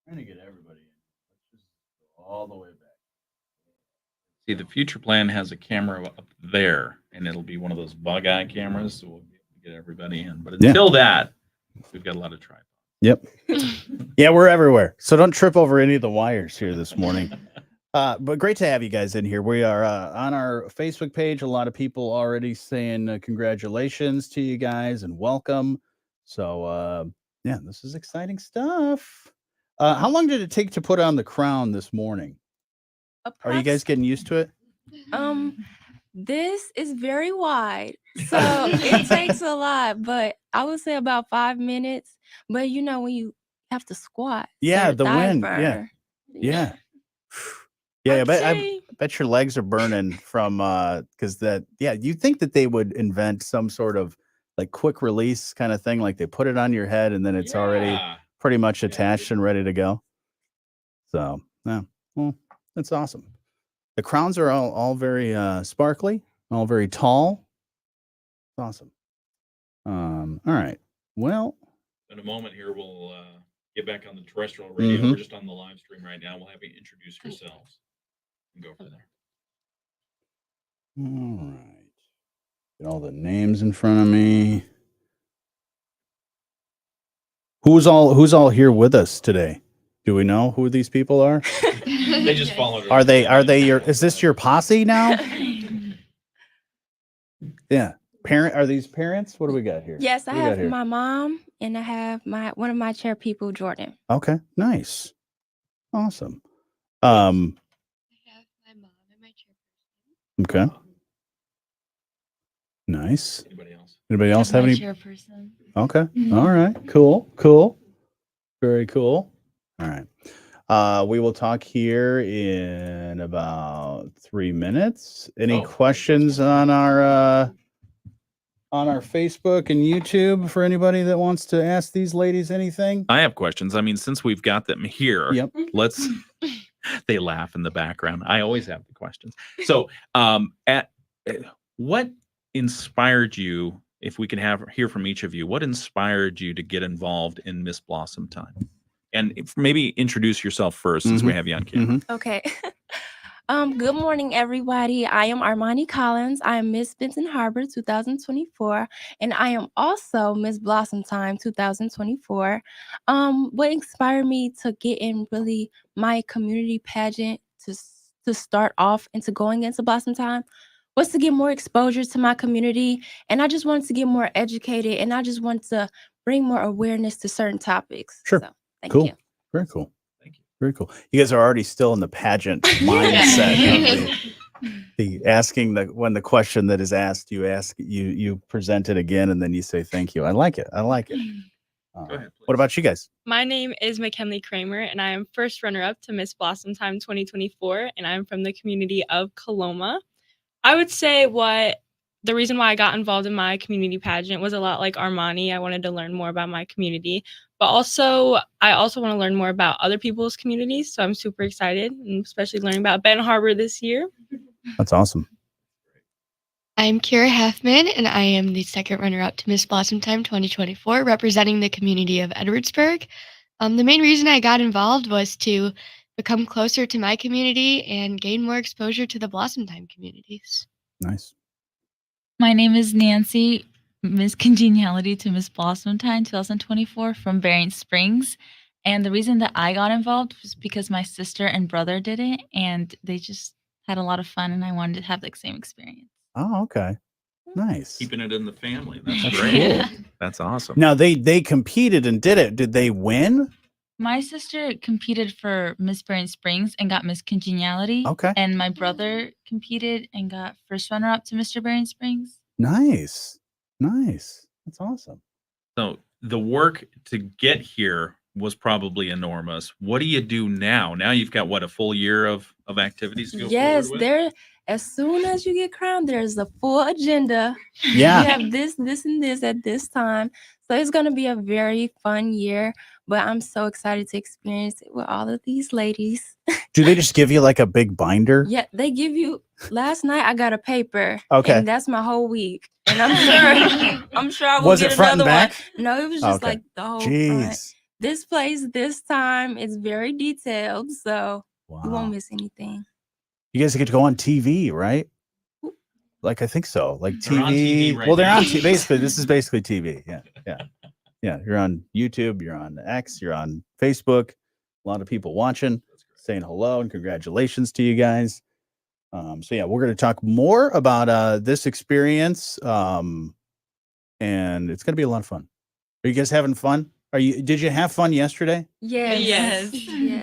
Trying to get everybody in. Let's just go all the way back. See, the future plan has a camera up there, and it'll be one of those bug eye cameras, so we'll get everybody in. But until that, we've got a lot of tripods. Yep. Yeah, we're everywhere. So don't trip over any of the wires here this morning. But great to have you guys in here. We are on our Facebook page. A lot of people already saying congratulations to you guys and welcome. So, yeah, this is exciting stuff. How long did it take to put on the crown this morning? Are you guys getting used to it? This is very wide, so it takes a lot, but I would say about 5 minutes. But you know, when you have to squat, Yeah, so the thigh wind. burn. Yeah. Yeah, I bet your legs are burning from because you'd think that they would invent some sort of like quick release kind of thing, like they put it on your head and then it's already pretty much attached and ready to go. So yeah, well, that's awesome. The crowns are all very sparkly, all very tall. Awesome. All right. Well, In a moment here, we'll get back on the terrestrial radio. We're just on the live stream right now. We'll have you introduce yourselves and go from there. all right. Get all the names in front of me. Who's all here with us today? Do we know who these people are? They just followed. Are they your? Is this your posse now? Yeah. Are these parents? What do we got here? Yes, I What do we got have here? my mom and I have one of my chair people, Jordan. Okay, nice, awesome. Okay, nice. Anybody else have any? Chairperson. Okay, all right, cool, very cool. All right, we will talk here in about 3 minutes. Any questions on our Facebook and YouTube for anybody that wants to ask these ladies anything? I have questions. I mean, since we've got them here, Yep. let's. They laugh in the background. I always have the questions. So, what inspired you? If we can hear from each of you, what inspired you to get involved in Miss Blossomtime? And maybe introduce yourself first, since we have you on camera. Okay. Good morning, everybody. I am Armani Collins. I am Miss Benton Harbor 2024, and I am also Miss Blossomtime 2024. What inspired me to get in really my community pageant to start off into going into Blossomtime was to get more exposure to my community, and I just wanted to get more educated, and I just want to bring more awareness to certain topics. Sure. So, thank Cool. you. Very cool. Thank you. Very cool. You guys are already still in the pageant mindset. Of the asking when the question that is asked, you present it again, and then you say thank you. I like it. Go ahead. What about you guys? My name is McKinley Kramer, and I am first runner-up to Miss Blossomtime 2024, and I'm from the community of Coloma. I would say the reason why I got involved in my community pageant was a lot like Armani. I wanted to learn more about my community, but I also want to learn more about other people's communities. So I'm super excited, and especially learning about Benton Harbor this year. That's awesome. I'm Kira Halfman, and I am the second runner-up to Miss Blossomtime 2024, representing the community of Edwardsburg. The main reason I got involved was to become closer to my community and gain more exposure to the Blossom Time communities. Nice. My name is Nancy, Miss Congeniality to Miss Blossomtime 2024 from Bering Springs. And the reason that I got involved was because my sister and brother did it, and they just had a lot of fun, and I wanted to have the same experience. Oh, okay. Nice. Keeping it in the family. That's That's great. cool. That's awesome. Now they competed and did it. Did they win? My sister competed for Miss Bering Springs and got Miss Congeniality. Okay. And my brother competed and got first runner-up to Mr. Bering Springs. Nice. Nice. That's awesome. So the work to get here was probably enormous. What do you do now? Now you've got, what, a full year of activities to go Yes, forward with? there. As soon as you get crowned, there's a full agenda. Yeah. You have this, and this at this time. So it's going to be a very fun year. But I'm so excited to experience it with all of these ladies. Do they just give you like a big binder? Yeah, they give you. Last night I got a paper. Okay. And that's my whole week. And I'm sure I will Was get it front and another back? one. No, it was just Okay. like the whole front. Jeez. This place, this time, it's very detailed. So you Wow. won't miss anything. You guys get to go on TV, right? Like I think so. Like They're on TV. TV right Well, they're now. on TV. Basically, this is basically TV. Yeah. Yeah. Yeah. You're on YouTube, you're on X, you're on Facebook. A lot of people watching, saying hello and congratulations to you guys. So yeah, we're going to talk more about this experience. And it's going to be a lot of fun. Are you guys having fun? Did you have fun yesterday? Yes.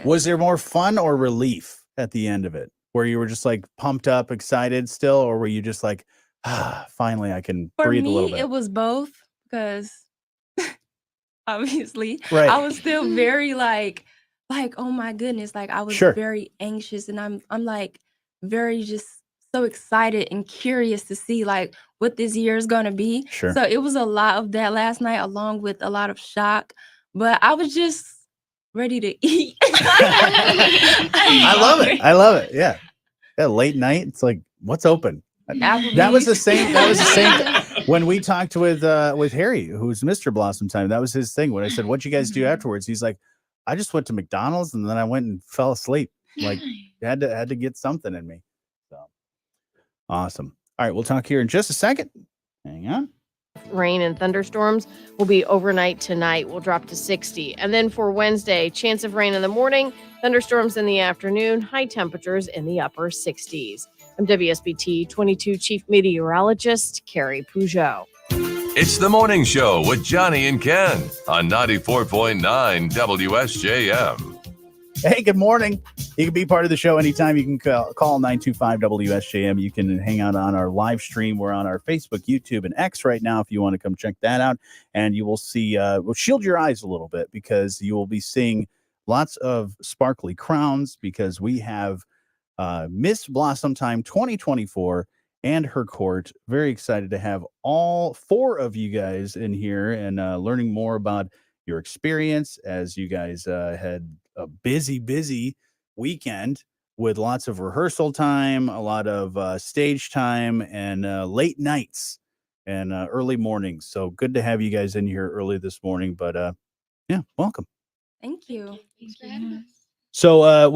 Was there more fun or relief at the end of it? Where you were just like pumped up, excited still, or were you just like, finally I can For breathe a little me, bit? it was both because obviously Right. I was still very like, oh my goodness, like I was Sure. very anxious, and I'm like very just so excited and curious to see like what this year is gonna be. Sure. So it was a lot of that last night, along with a lot of shock. But I was just ready to eat. I love it. I love it. Yeah. Yeah. Late night. It's like, what's open? That was the same. That was the same when we talked with Harry, who's Mr. Blossomtime. That was his thing. When I said, "What'd you guys do afterwards?" He's like, "I just went to McDonald's and then I went and fell asleep. Like had to get something in me." So awesome. All right, we'll talk here in just a second. Hang on. Rain and thunderstorms will be overnight tonight. Will drop to 60. And then for Wednesday, chance of rain in the morning, thunderstorms in the afternoon, high temperatures in the upper 60s. I'm WSBT 22 Chief Meteorologist Carrie Peugeot. It's the morning show with Jonny and Ken on 94.9 WSJM. Hey, good morning. You can be part of the show anytime. You can call 925 WSJM. You can hang out on our live stream. We're on our Facebook, YouTube, and X right now if you want to come check that out. And you will see, we'll shield your eyes a little bit because you will be seeing lots of sparkly crowns because we have Miss Blossomtime 2024 and her court. Very excited to have all four of you guys in here and learning more about your experience as you guys had a busy weekend with lots of rehearsal time, a lot of stage time, and late nights and early mornings. So good to have you guys in here early this morning. But yeah, welcome. Thank you. Thanks for having us. So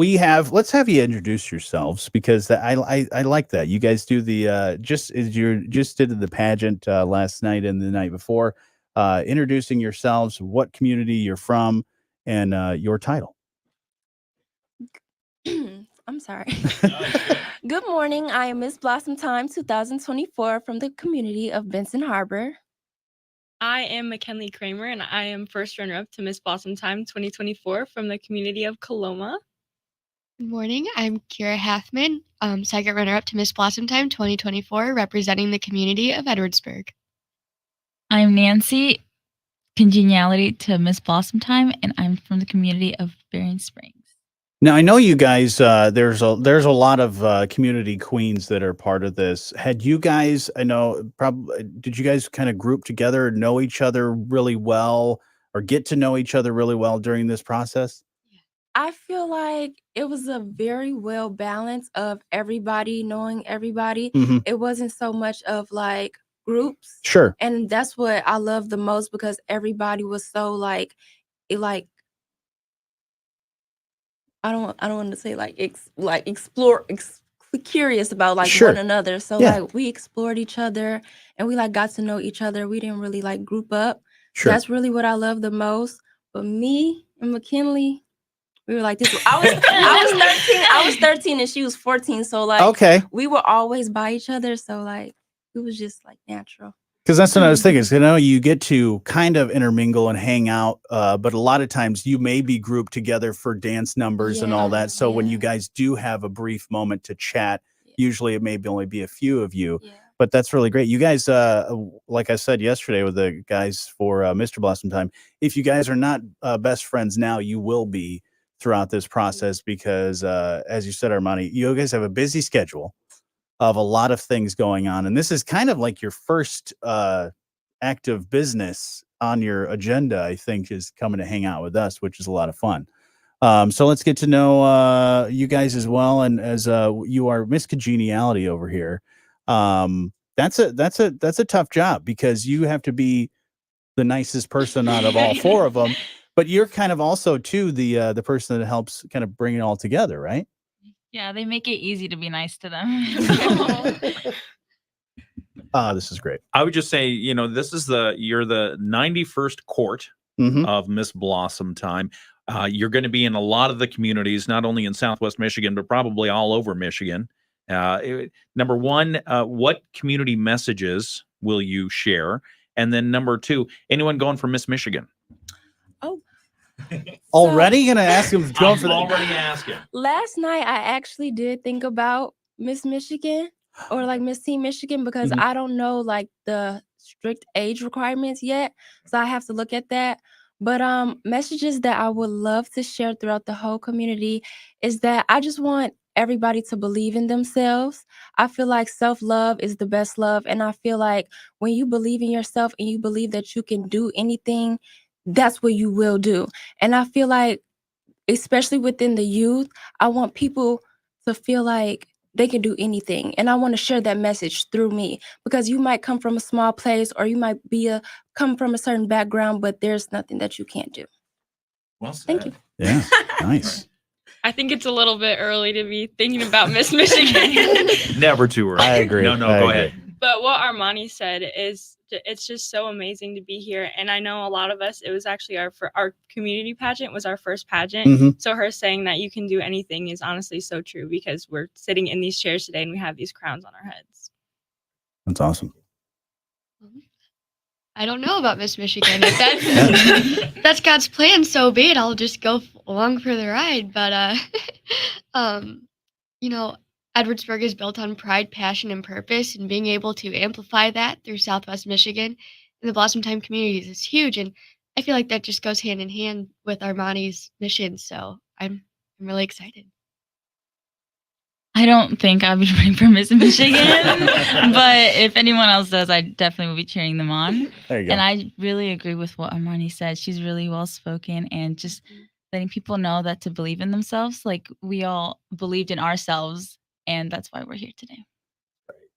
let's have you introduce yourselves because I like that. You guys do the just did the pageant last night and the night before, introducing yourselves, what community you're from, and your title. I'm sorry. Good morning. I am Miss Blossomtime 2024 from the community of Benson Harbor. I am McKinley Kramer, and I am first runner-up to Miss Blossomtime 2024 from the community of Coloma. Good morning. I'm Kira Halfman, second runner-up to Miss Blossomtime 2024, representing the community of Edwardsburg. I'm Nancy, Congeniality to Miss Blossomtime, and I'm from the community of Bering Springs. Now I know you guys. There's a lot of community queens that are part of this. Had you guys? I know. Probably. Did you guys kind of group together, know each other really well, or get to know each other really well during this process? I feel like it was a very well balance of everybody knowing everybody. Mhm. It wasn't so much of like groups. Sure. And that's what I love the most because everybody was so like I don't want to say like curious about like Sure. one another. So Yeah. like we explored each other and we like got to know each other. We didn't really like group up. Sure. That's really what I love the most. But me and McKinley, we were like this. I was 13. I was 13 and she was 14. So like Okay. we were always by each other. So like it was just like natural. Because that's what I was thinking. Is, you get to kind of intermingle and hang out, but a lot of times you may be grouped together for dance numbers and all that. So when you guys do have a brief moment to chat, usually it may only be a few of you. But that's really great. You guys, like I said yesterday with the guys for Mr. Blossomtime, if you guys are not best friends now, you will be throughout this process because, as you said, Armani, you guys have a busy schedule of a lot of things going on. And this is kind of like your first active business on your agenda, I think, is coming to hang out with us, which is a lot of fun. So let's get to know you guys as well. And as you are Miss Congeniality over here, that's a tough job because you have to be the nicest person out of all four of them. But you're kind of also too the person that helps kind of bring it all together, right? Yeah, they make it easy to be nice to them. This is great. I would just say, you're the 91st court of Miss Blossomtime. You're going to be in a lot of the communities, not only in Southwest Michigan, but probably all over Michigan. Number one, what community messages will you share? And then number two, anyone going for Miss Michigan? Already gonna ask him going for that. Already asking. Last night I actually did think about Miss Michigan or like Miss Teen Michigan because I don't know like the strict age requirements yet. So I have to look at that. But messages that I would love to share throughout the whole community is that I just want everybody to believe in themselves. I feel like self-love is the best love. And I feel like when you believe in yourself and you believe that you can do anything, that's what you will do. And I feel like, especially within the youth, I want people to feel like they can do anything. And I want to share that message through me because you might come from a small place or you might come from a certain background, but there's nothing that you can't do. Well said. Thank you. Yeah, nice. I think it's a little bit early to be thinking about Miss Michigan. Never too early. I agree. No, go ahead. But what Armani said is it's just so amazing to be here. And I know a lot of us, it was actually our community pageant was our first pageant. So her saying that you can do anything is honestly so true because we're sitting in these chairs today and we have these crowns on our heads. That's awesome. I don't know about Miss Michigan. If that's God's plan, so be it. I'll just go along for the ride. But, Edwardsburg is built on pride, passion, and purpose, and being able to amplify that through Southwest Michigan and the Blossomtime communities is huge. And I feel like that just goes hand in hand with Armani's mission. So I'm really excited. I don't think I'll be rooting for Miss Michigan, but if anyone else does, I definitely will be cheering them on. There you go. And I really agree with what Armani said. She's really well spoken and just letting people know that to believe in themselves, like we all believed in ourselves, and that's why we're here today.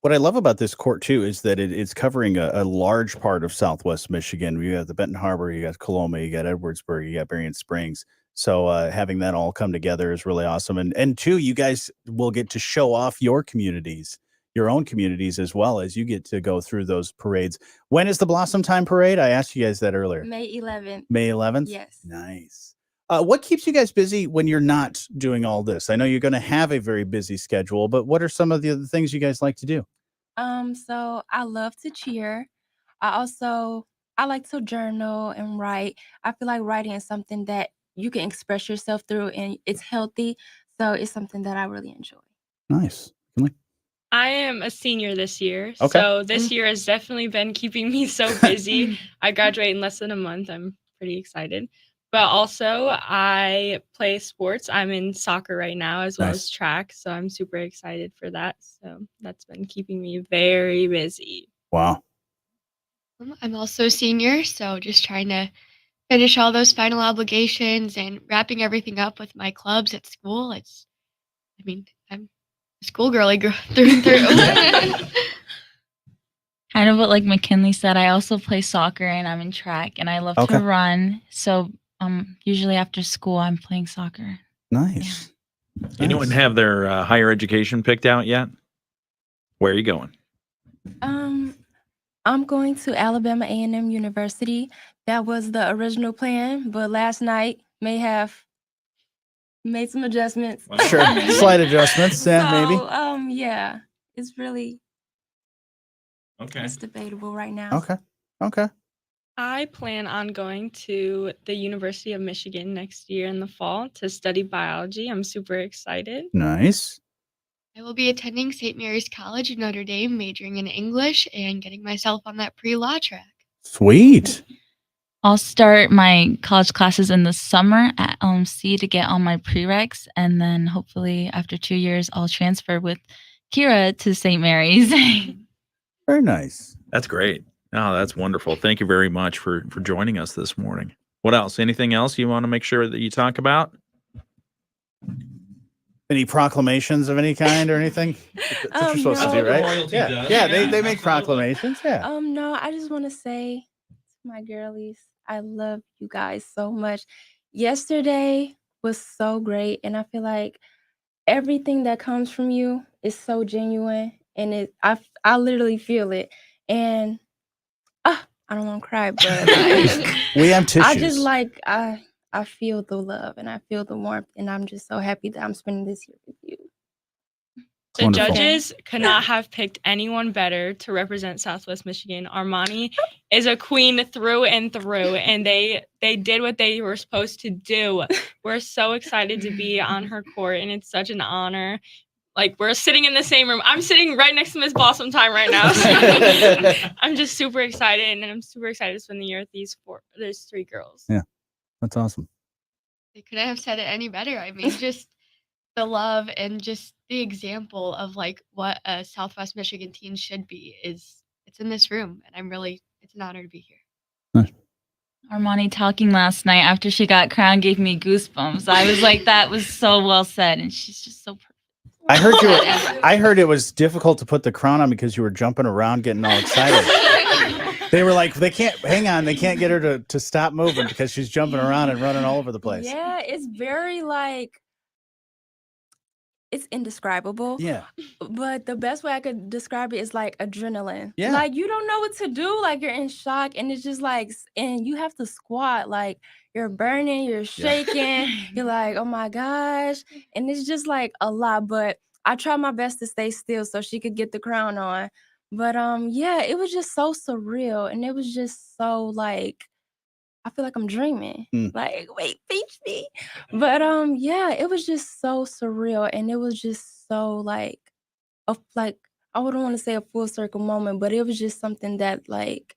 What I love about this court too is that it's covering a large part of Southwest Michigan. You got the Benton Harbor, you got Coloma, you got Edwardsburg, you got Berrien Springs. So having that all come together is really awesome. And two, you guys will get to show off your communities, your own communities, as well as you get to go through those parades. When is the Blossomtime Parade? I asked you guys that earlier. May 11th. May 11th? Yes. Nice. What keeps you guys busy when you're not doing all this? I know you're going to have a very busy schedule, but what are some of the other things you guys like to do? So I love to cheer. I like to journal and write. I feel like writing is something that you can express yourself through and it's healthy. So it's something that I really enjoy. Nice. I am a senior this year. Okay. So this year has definitely been keeping me so busy. I graduate in less than a month. I'm pretty excited. But also I play sports. I'm in soccer right now as well as track. So I'm super excited for that. So that's been keeping me very busy. Wow. I'm also a senior, so just trying to finish all those final obligations and wrapping everything up with my clubs at school. I'm a schoolgirly through and through. Kind of what like McKinley said, I also play soccer and I'm in track and I love to run. So usually after school, I'm playing soccer. Nice. Anyone have their higher education picked out yet? Where are you going? I'm going to Alabama A&M University. That was the original plan, but last night may have made some adjustments. Sure. Slight adjustments. Yeah, maybe. Yeah, it's really Okay. it's debatable right now. Okay. I plan on going to the University of Michigan next year in the fall to study biology. I'm super excited. Nice. I will be attending St. Mary's College in Notre Dame, majoring in English and getting myself on that pre-law track. Sweet. I'll start my college classes in the summer at LMC to get on my prereqs, and then hopefully after 2 years, I'll transfer with Kira to St. Mary's. Very nice. That's great. Oh, that's wonderful. Thank you very much for joining us this morning. What else? Anything else you want to make sure that you talk about? Any proclamations of any kind or anything? That's what you're supposed to do, No. right? Royalty Yeah. does. Yeah, Yeah, they make absolutely. proclamations. Yeah. No, I just want to say to my girlies, I love you guys so much. Yesterday was so great, and I feel like everything that comes from you is so genuine, and I literally feel it. And I don't want to cry, but like, We have I just tissues. like I feel the love and I feel the warmth, and I'm just so happy that I'm spending this year with you. The Wonderful. judges could not have picked anyone better to represent Southwest Michigan. Armani is a queen through and through, and they did what they were supposed to do. We're so excited to be on her court, and it's such an honor. Like, we're sitting in the same room. I'm sitting right next to Miss Blossomtime right now. So I'm just super excited, and I'm super excited to spend the year with these 3 girls. Yeah. That's awesome. They couldn't have said it any better. I mean, just the love and just the example of like what a Southwest Michigan teen should be it's in this room, and it's an honor to be here. Armani talking last night after she got crowned gave me goosebumps. I was like, that was so well said, and she's just so perfect. I heard it was difficult to put the crown on because you were jumping around getting all excited. They were like, they can't get her to stop moving because she's jumping around and running all over the place. Yeah, it's very like it's indescribable. Yeah. But the best way I could describe it is like adrenaline. Yeah. Like you don't know what to do. Like you're in shock, and it's just like, and you have to squat. Like you're burning, you're shaking. You're like, oh my gosh. And it's just like a lot. But I tried my best to stay still so she could get the crown on. But yeah, it was just so surreal. And it was just so like, I feel like I'm dreaming. Like, wait, beach me. But yeah, it was just so surreal, and it was just so like I wouldn't want to say a full circle moment, but it was just something that like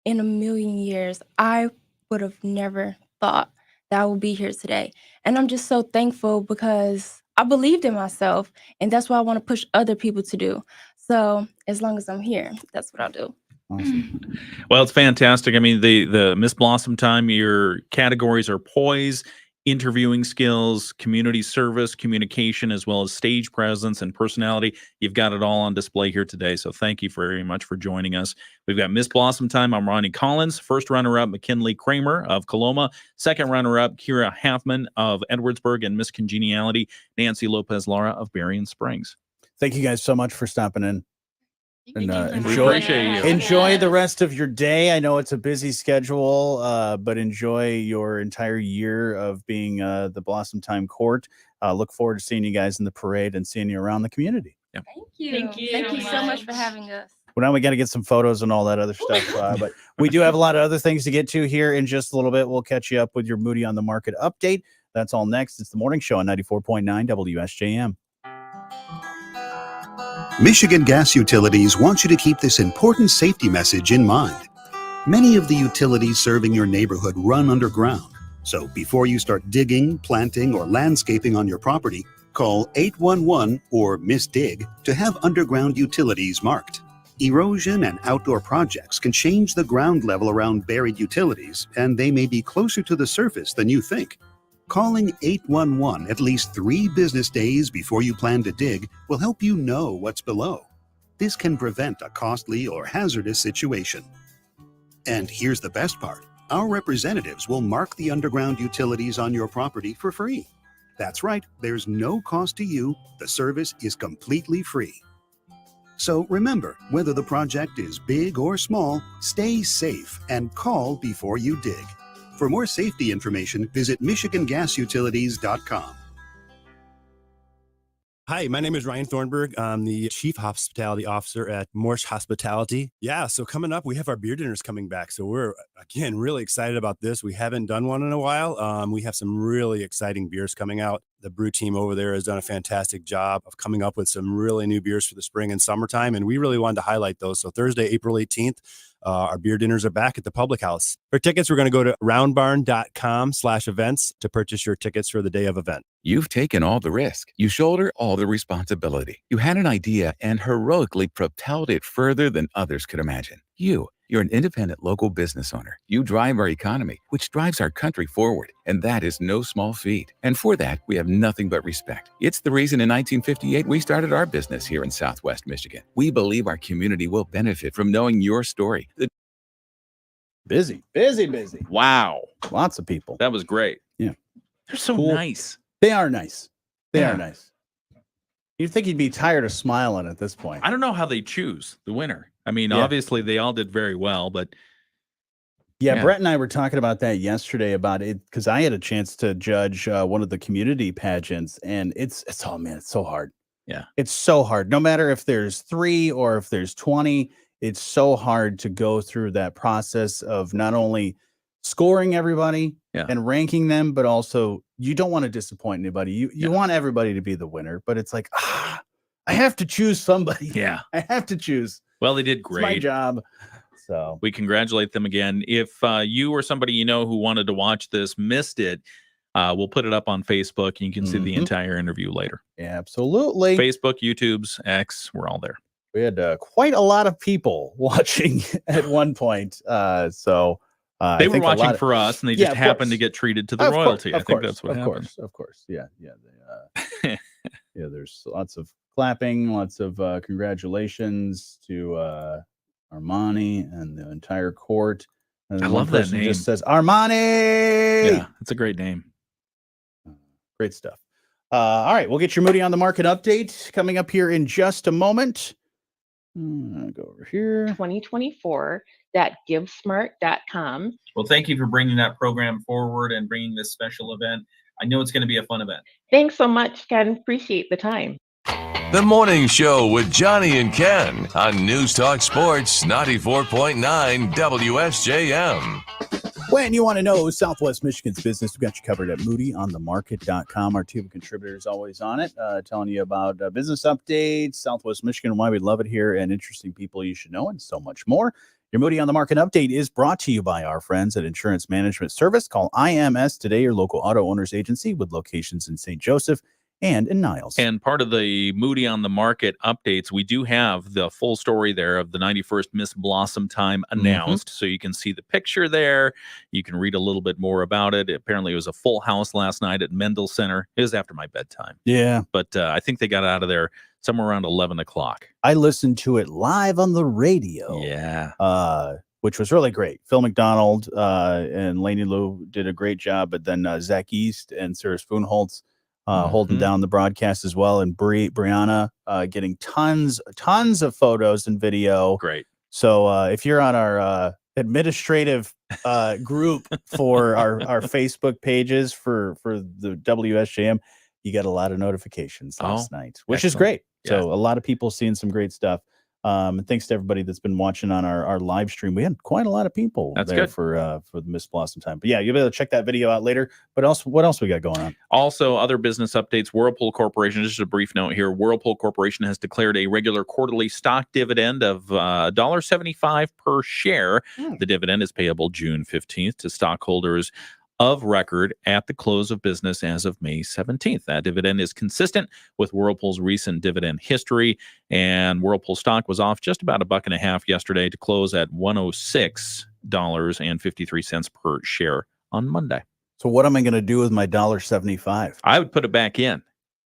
in a million years I would have never thought that I would be here today. And I'm just so thankful because I believed in myself, and that's what I want to push other people to do. So as long as I'm here, that's what I'll do. Awesome. Well, it's fantastic. I mean, the Miss Blossomtime, your categories are poise, interviewing skills, community service, communication, as well as stage presence and personality. You've got it all on display here today. So thank you very much for joining us. We've got Miss Blossomtime, I'm Ronnie Collins. First runner-up, McKinley Kramer of Coloma. Second runner-up, Kira Halfman of Edwardsburg. And Miss Congeniality, Nancy Lopez-Lara of Berrien Springs. Thank you guys so much for stopping in. And appreciate you. enjoy the rest of your day. I know it's a busy schedule, but enjoy your entire year of being the Blossomtime Court. Look forward to seeing you guys in the parade and seeing you around the community. Yeah. Thank you. Thank you so much for having us. Well, now we got to get some photos and all that other stuff. But we do have a lot of other things to get to here in just a little bit. We'll catch you up with your Moody on the Market update. That's all next. It's the morning show on 94.9 WSJM. Michigan Gas Utilities wants you to keep this important safety message in mind. Many of the utilities serving your neighborhood run underground. So before you start digging, planting, or landscaping on your property, call 811 or Miss Dig to have underground utilities marked. Erosion and outdoor projects can change the ground level around buried utilities, and they may be closer to the surface than you think. Calling 811 at least 3 business days before you plan to dig will help you know what's below. This can prevent a costly or hazardous situation. And here's the best part. Our representatives will mark the underground utilities on your property for free. That's right, there's no cost to you. The service is completely free. So remember, whether the project is big or small, stay safe and call before you dig. For more safety information, visit MichiganGasUtilities.com. Hi, my name is Ryan Thornburg. I'm the Chief Hospitality Officer at Morse Hospitality. Yeah, so coming up, we have our beer dinners coming back. So we're, again, really excited about this. We haven't done one in a while. We have some really exciting beers coming out. The brew team over there has done a fantastic job of coming up with some really new beers for the spring and summertime, and we really wanted to highlight those. So Thursday, April 18th, our beer dinners are back at the Public House. For tickets, we're going to go to roundbarn.com/events to purchase your tickets for the day of event. You've taken all the risk. You shoulder all the responsibility. You had an idea and heroically propelled it further than others could imagine. You're an independent local business owner. You drive our economy, which drives our country forward. And that is no small feat. And for that, we have nothing but respect. It's the reason in 1958 we started our business here in Southwest Michigan. We believe our community will benefit from knowing your story. Busy. Wow. Lots of people. That was great. Yeah. They're so Cool. nice. They are nice. They Yeah. are nice. You'd think he'd be tired of smiling at this point. I don't know how they choose the winner. I mean, Yeah. obviously they all did very well, but Yeah, Brett and I were talking about that yesterday about it because I had a chance to judge one of the community pageants, and it's oh man, it's so hard. Yeah. It's so hard. No matter if there's 3 or if there's 20, it's so hard to go through that process of not only scoring everybody and ranking them, but also you don't want to disappoint anybody. You want everybody to be the winner, but it's like, I have to choose somebody. Yeah. I have to choose. Well, they did It's my great. job. So we congratulate them again. If you or somebody you know who wanted to watch this missed it, we'll put it up on Facebook. And you can see the entire interview later. Absolutely. Facebook, YouTube's, X, we're all there. We had quite a lot of people watching at one point. They were watching for us, and they just happened to get treated to the royalty. I think that's what happened. Of course. Yeah. Yeah, there's lots of clapping, lots of congratulations to Armani and the entire court. And I one love that person name. just says Armani. Yeah, it's a great name. Great stuff. All right, we'll get your Moody on the Market update coming up here in just a moment. Go over here. 2024.givesmart.com. Well, thank you for bringing that program forward and bringing this special event. I know it's going to be a fun event. Thanks so much, Ken. Appreciate the time. The Morning Show with Jonny and Ken on News Talk Sports 94.9 WSJM. When you want to know Southwest Michigan's business, we got you covered at moodyonthemarket.com. Our team of contributors always on it, telling you about business updates, Southwest Michigan, why we love it here, and interesting people you should know, and so much more. Your Moody on the Market update is brought to you by our friends at Insurance Management Service. Call IMS today, your local auto owners agency with locations in St. Joseph and in Niles. And part of the Moody on the Market updates, we do have the full story there of the 91st Miss Blossomtime announced. So you can see the picture there. You can read a little bit more about it. Apparently it was a full house last night at Mendel Center. It was after my bedtime. Yeah. But I think they got out of there somewhere around 11 o'clock. I listened to it live on the radio. Yeah. Which was really great. Phil McDonald and Lainey Lou did a great job, but then Zach East and Sarah Spoonholtz holding down the broadcast as well, and Brianna getting tons of photos and video. Great. So if you're on our administrative group for our Facebook pages for the WSJM, you got a lot of notifications last night, which is great. Yeah. So a lot of people seeing some great stuff. And thanks to everybody that's been watching on our live stream. We had quite a lot of people there for the Miss Blossomtime. But yeah, you'll be able to check that video out later. But also, what else we got going on? Also, other business updates. Whirlpool Corporation, just a brief note here. Whirlpool Corporation has declared a regular quarterly stock dividend of $1.75 per share. The dividend is payable June 15th to stockholders of record at the close of business as of May 17th. That dividend is consistent with Whirlpool's recent dividend history, and Whirlpool stock was off just about $1.50 yesterday to close at $106.53 per share on Monday. So what am I going to do with my $1.75? I would put it back in.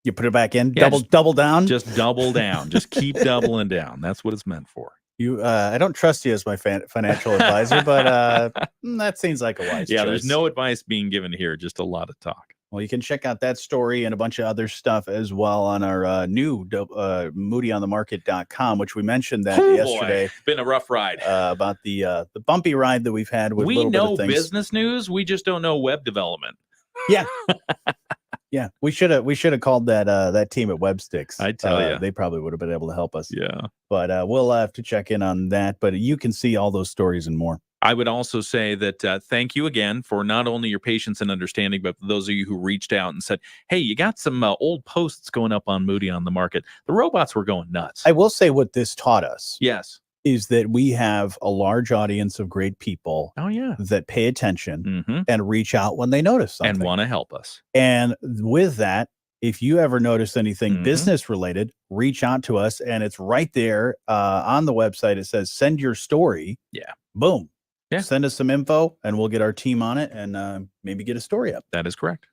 You put it back in? Yeah, double down? Just double down. Just keep doubling down. That's what it's meant for. I don't trust you as my financial advisor, but that seems like a wise choice. There's no advice being given here, just a lot of talk. Well, you can check out that story and a bunch of other stuff as well on our new moodyonthemarket.com, which we mentioned that yesterday. Boy, been a rough ride. About the bumpy ride that we've had with we little know bit of things. Business news, we just don't know web development. Yeah. Yeah, we should have called that team at WebSticks. I tell you, they probably would have been able to help us. Yeah, but we'll have to check in on that. But you can see all those stories and more. I would also say that thank you again for not only your patience and understanding, but for those of you who reached out and said, "Hey, you got some old posts going up on Moody on the Market." The robots were going nuts. I will say what this taught us. Yes. Is that we have a large audience of great people that pay attention and reach out when they notice something. And want to help us. And with that, if you ever notice anything business related, reach out to us. And it's right there on the website. It says, send your story. Yeah. Boom. Yeah. Send us some info and we'll get our team on it and maybe get a story up. That is correct.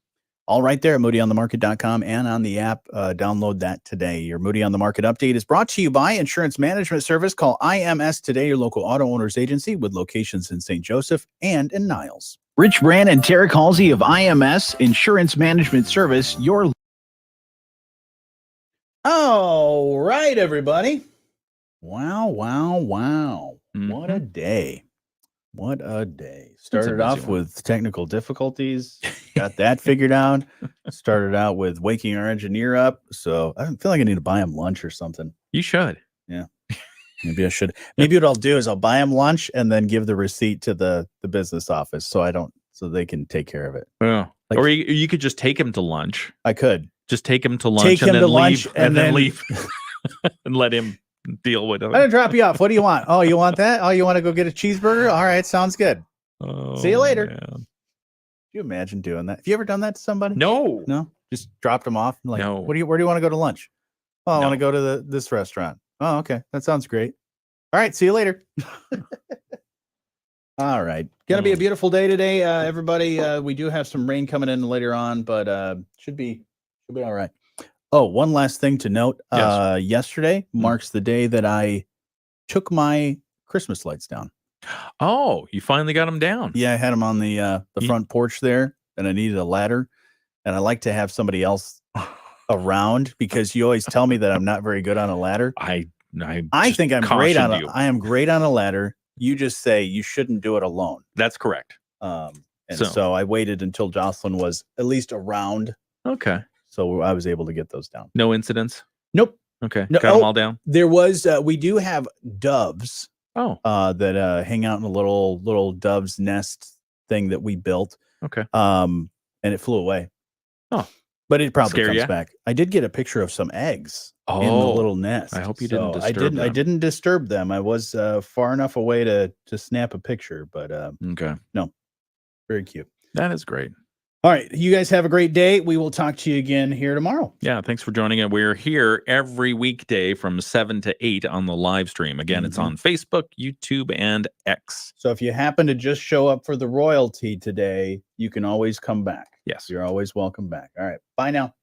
All right there at moodyonthemarket.com and on the app. Download that today. Your Moody on the Market update is brought to you by Insurance Management Service. Call IMS today, your local auto owners agency with locations in St. Joseph and in Niles. Rich Brand and Tarek Halsey of IMS Insurance Management Service. All right, everybody. Wow. What a day. What a day. Started off with technical difficulties. Got that figured out. Started out with waking our engineer up. So I feel like I need to buy him lunch or something. You should. Yeah. Maybe I should. Maybe what I'll do is I'll buy him lunch and then give the receipt to the business office so they can take care of it. Yeah. Or you could just take him to lunch. I could. Just take him to lunch and then leave and then leave and let him deal with it. I'm going to drop you off. What do you want? Oh, you want that? Oh, you want to go get a cheeseburger? All right. Sounds good. See you later. Man. Can you imagine doing that? Have you ever done that to somebody? No. Just dropped them off. Like, no. Where do you want to go to lunch? Oh, I want to go to this restaurant. Oh, okay. That sounds great. All right. See you later. All right. Going to be a beautiful day today, everybody. We do have some rain coming in later on, but should be all right. Oh, one last thing to note. Yes. Yesterday marks the day that I took my Christmas lights down. Oh, you finally got them down. Yeah, I had them on the front porch there, and I needed a ladder. And I like to have somebody else around because you always tell me that I'm not very good on a ladder. I think I'm great on I am great on a ladder. You just say you shouldn't do it alone. That's correct. So I waited until Jocelyn was at least around. Okay. So I was able to get those down. No incidents? Nope. Okay. No, Got them all down? There was, we do have doves. Oh. That hang out in a little dove's nest thing that we built. Okay. And it flew away. Oh. But it probably Scare comes ya? back. I did get a picture of some eggs in the little nest. I hope you didn't disturb them. I didn't disturb them. I was far enough away to snap a picture, but okay. No. Very cute. That is great. All right. You guys have a great day. We will talk to you again here tomorrow. Yeah. Thanks for joining us. We're here every weekday from 7 to 8 on the live stream. Again, it's on Facebook, YouTube, and X. So if you happen to just show up for the royalty today, you can always come back. Yes. You're always welcome back. All right. Bye now.